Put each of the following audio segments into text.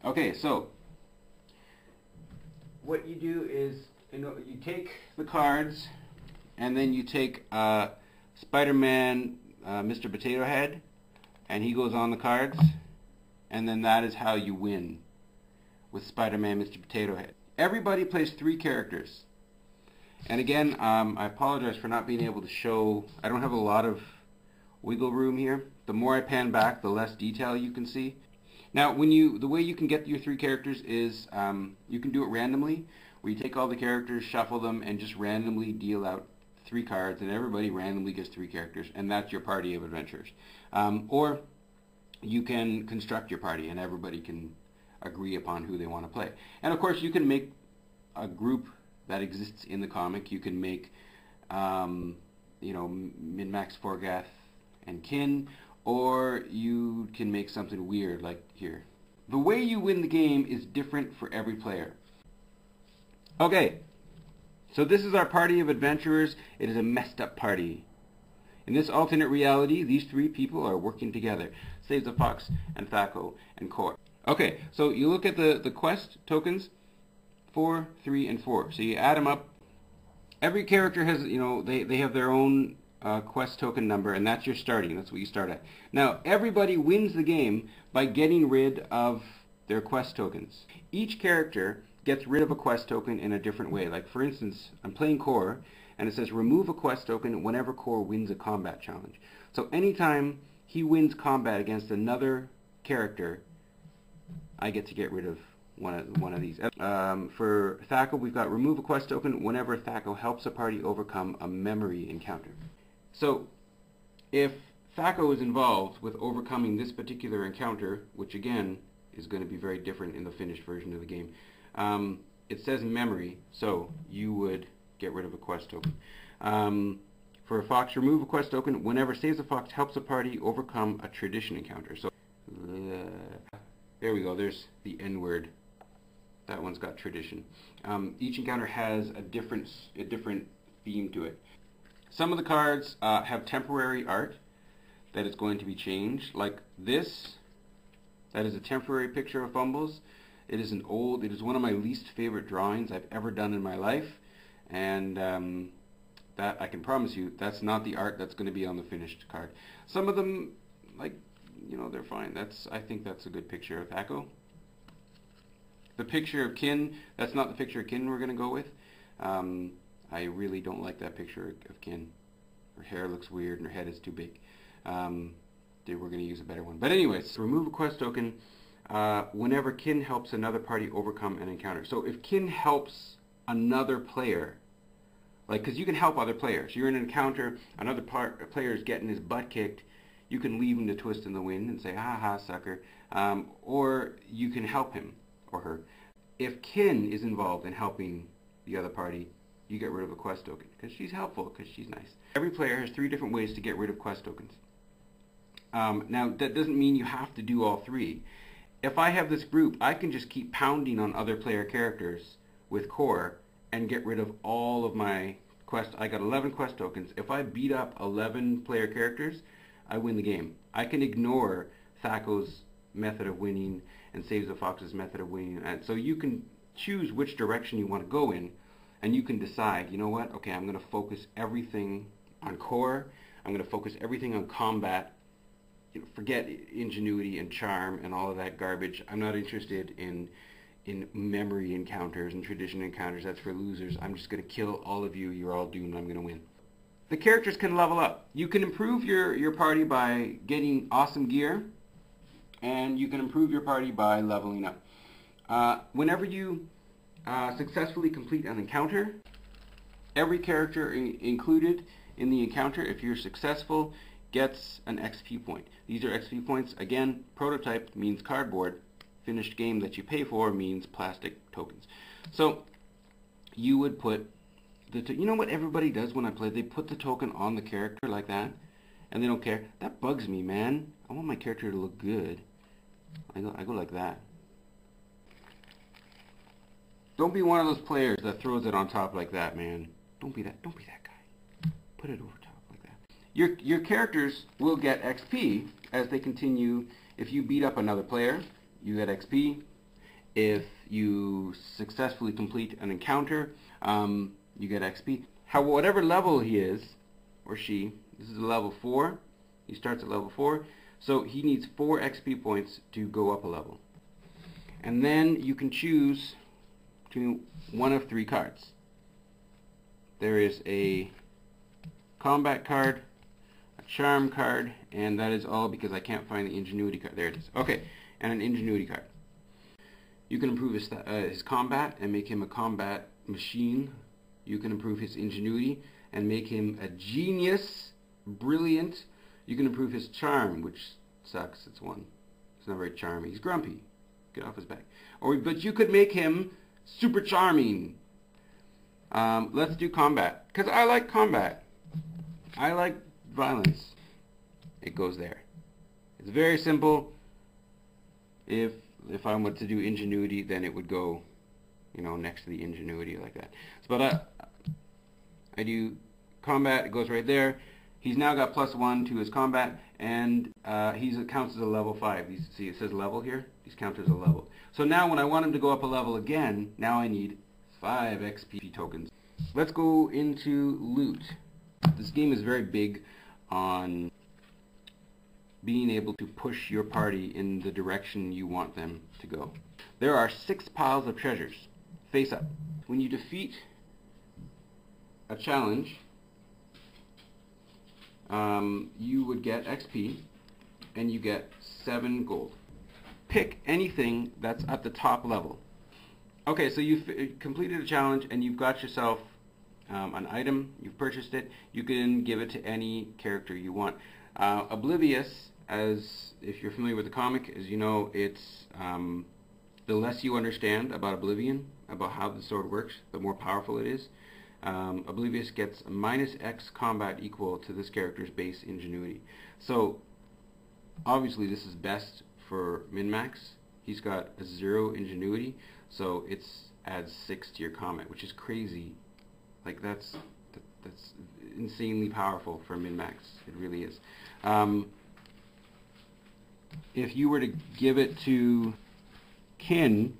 Okay, so what you do is, you take the cards, and then you take Spider-Man, Mr. Potato Head, and he goes on the cards, and then that is how you win with Spider-Man, Mr. Potato Head. Everybody plays 3 characters. And again, I apologize for not being able to show. I don't have a lot of wiggle room here. The more I pan back, the less detail you can see. Now, the way you can get your 3 characters is you can do it randomly, where you take all the characters, shuffle them, and just randomly deal out 3 cards, and everybody randomly gets 3 characters, and that's your party of adventurers. Or you can construct your party, and everybody can agree upon who they want to play. And of course, you can make a group that exists in the comic. You can make, Min-Max, Forgath, and Kin, or you can make something weird like here. The way you win the game is different for every player. Okay, so this is our party of adventurers. It is a messed up party. In this alternate reality, these 3 people are working together. Saves the Fox, and Thaco, and Core. Okay, so you look at the quest tokens, 4, 3, and 4. So you add them up. Every character has, they have their own quest token number, and that's your starting. That's what you start at. Now, everybody wins the game by getting rid of their quest tokens. Each character gets rid of a quest token in a different way. Like, for instance, I'm playing Core, and it says remove a quest token whenever Core wins a combat challenge. So anytime he wins combat against another character, I get to get rid of one of these. For Thaco, we've got remove a quest token whenever Thaco helps a party overcome a memory encounter. So if Thaco is involved with overcoming this particular encounter, which again is going to be very different in the finished version of the game, it says memory, so you would get rid of a quest token. For a Fox, remove a quest token whenever Saves a Fox helps a party overcome a tradition encounter. So there we go, there's the N word. That one's got tradition. Each encounter has a different theme to it. Some of the cards have temporary art that is going to be changed. Like this, that is a temporary picture of Fumbles. It is one of my least favorite drawings I've ever done in my life. And that, I can promise you, that's not the art that's going to be on the finished card. Some of them, they're fine. I think that's a good picture of Thaco. The picture of Kin, that's not the picture of Kin we're going to go with. I really don't like that picture of Kin. Her hair looks weird and her head is too big. We're going to use a better one. But anyways, remove a quest token whenever Kin helps another party overcome an encounter. So if Kin helps another player, because you can help other players. You're in an encounter, another player is getting his butt kicked, you can leave him to twist in the wind and say, ha ha, sucker. Or you can help him or her. If Kin is involved in helping the other party, you get rid of a quest token, because she's helpful, because she's nice. Every player has 3 different ways to get rid of quest tokens. Now, that doesn't mean you have to do all 3. If I have this group, I can just keep pounding on other player characters with Core and get rid of all of my quests. I got 11 quest tokens. If I beat up 11 player characters, I win the game. I can ignore Thaco's method of winning and Saves the Fox's method of winning. And so you can choose which direction you want to go in, and you can decide, you know what, okay, I'm going to focus everything on Core, I'm going to focus everything on combat, forget ingenuity and charm and all of that garbage. I'm not interested in memory encounters and tradition encounters. That's for losers. I'm just going to kill all of you. You're all doomed. I'm going to win. The characters can level up. You can improve your party by getting awesome gear, and you can improve your party by leveling up. Whenever you successfully complete an encounter, every character included in the encounter, if you're successful, gets an XP point. These are XP points. Again, prototype means cardboard. Finished game that you pay for means plastic tokens. So you would put you know what everybody does when I play? They put the token on the character like that, and they don't care. That bugs me, man. I want my character to look good. I go like that. Don't be one of those players that throws it on top like that, man. Don't be that guy. Put it over top like that. Your characters will get XP as they continue. If you beat up another player, you get XP. If you successfully complete an encounter, you get XP. Whatever level he is, or she, this is a level 4. He starts at level 4, so he needs 4 XP points to go up a level. And then you can choose between one of 3 cards. There is a combat card, a charm card, and that is all because I can't find the ingenuity card. There it is. Okay, and an ingenuity card. You can improve his combat and make him a combat machine. You can improve his ingenuity and make him a genius, brilliant. You can improve his charm, which sucks. It's 1. It's not very charming. He's grumpy. Get off his back. But you could make him super charming. Let's do combat, because I like combat. I like violence. It goes there. It's very simple. If I were to do ingenuity, then it would go, next to the ingenuity like that. But I do combat. It goes right there. He's now got +1 to his combat, and he counts as a level 5. You see, it says level here. He's counted as a level. So now, when I want him to go up a level again, now I need 5 XP tokens. Let's go into loot. This game is very big on being able to push your party in the direction you want them to go. There are 6 piles of treasures. Face up. When you defeat a challenge, you would get XP, and you get 7 gold. Pick anything that's at the top level. Okay, so you've completed a challenge, and you've got yourself an item. You've purchased it. You can give it to any character you want. Oblivious, as if you're familiar with the comic, as you know, it's the less you understand about Oblivion, about how the sword works, the more powerful it is. Oblivious gets -X combat equal to this character's base ingenuity. So obviously this is best for min-max. He's got a 0 ingenuity, so it's adds 6 to your combat, which is crazy. Like that's insanely powerful for min-max. It really is. If you were to give it to Kin,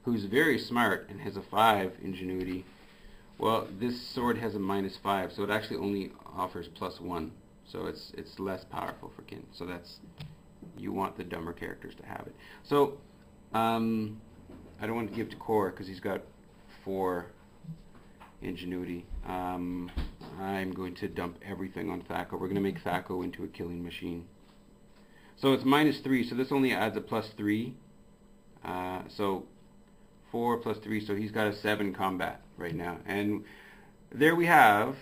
who's very smart and has a 5 ingenuity, well, this sword has a -5, so it actually only offers +1, so it's less powerful for Kin. So you want the dumber characters to have it. So I don't want to give to Core because he's got 4 ingenuity. I'm going to dump everything on Thaco. We're going to make Thaco into a killing machine. So it's -3, so this only adds a +3. So 4 + 3, so he's got a 7 combat right now. And there we have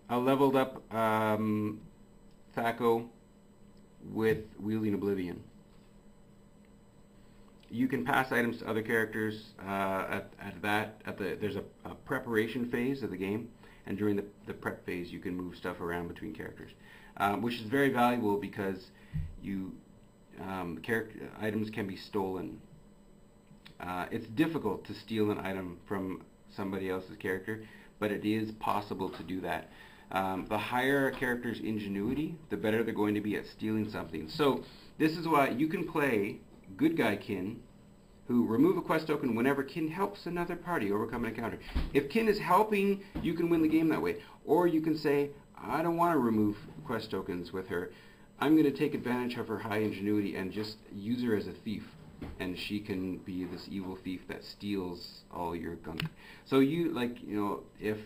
a leveled up Thaco with wielding Oblivion. You can pass items to other characters there's a preparation phase of the game, and during the prep phase you can move stuff around between characters, which is very valuable because items can be stolen. It's difficult to steal an item from somebody else's character, but it is possible to do that. The higher a character's ingenuity, the better they're going to be at stealing something. So this is why you can play Good Guy Kin, who remove a quest token whenever Kin helps another party overcome an encounter. If Kin is helping, you can win the game that way. Or you can say, I don't want to remove quest tokens with her. I'm going to take advantage of her high ingenuity and just use her as a thief. And she can be this evil thief that steals all your gunk. So if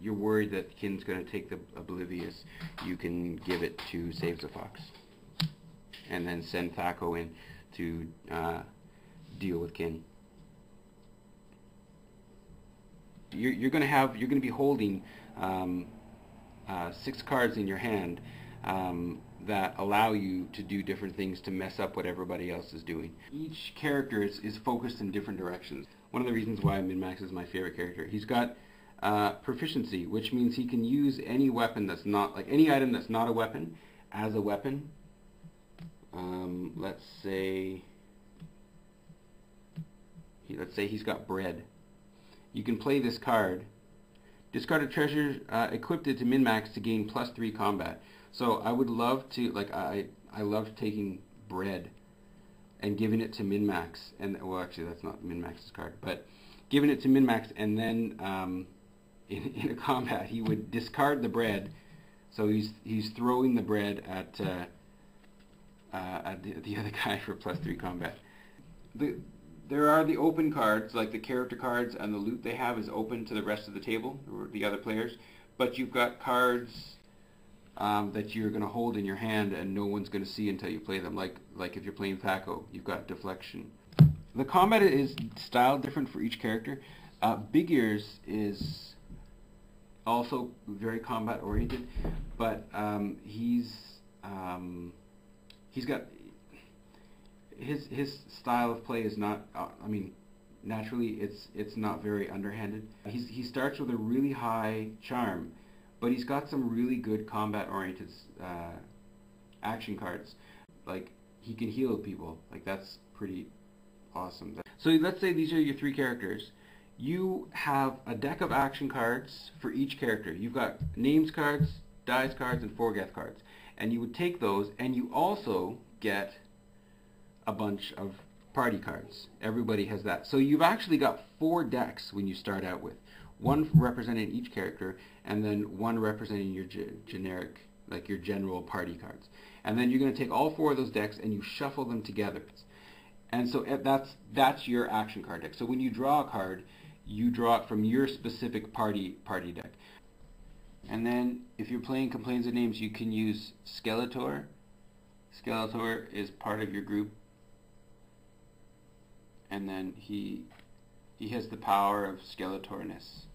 you're worried that Kin's going to take the Oblivious, you can give it to Saves the Fox. And then send Thaco in to deal with Kin. You're going to be holding 6 cards in your hand that allow you to do different things to mess up what everybody else is doing. Each character is focused in different directions. One of the reasons why Min-Max is my favorite character. He's got proficiency, which means he can use any weapon that's not, any item that's not a weapon as a weapon. Let's say he's got bread. You can play this card. Discard a treasure equipped it to min-max to gain +3 combat. So I would love to, I loved taking bread and giving it to min-max, and well, actually that's not min-max's card, but giving it to min-max, and then in a combat he would discard the bread, so he's throwing the bread at the other guy for +3 combat. There are the open cards, like the character cards, and the loot they have is open to the rest of the table, or the other players, but you've got cards that you're going to hold in your hand and no one's going to see until you play them, like if you're playing Thaco, you've got deflection. The combat is styled different for each character. Big Ears is also very combat oriented, but he's got his style of play is not, I mean, naturally it's not very underhanded. He starts with a really high charm, but he's got some really good combat oriented action cards. Like, he can heal people, like that's pretty awesome. So let's say these are your 3 characters. You have a deck of action cards for each character. You've got names cards, dice cards, and Forgeth cards. And you would take those, and you also get a bunch of party cards. Everybody has that. So you've actually got 4 decks when you start out with. 1 representing each character, and then 1 representing your generic, like your general party cards. And then you're going to take all 4 of those decks and you shuffle them together. And so that's your action card deck. So when you draw a card, you draw it from your specific party deck. And then if you're playing Complaints of Names, you can use Skeletor. Skeletor is part of your group, and then he has the power of Skeletorness.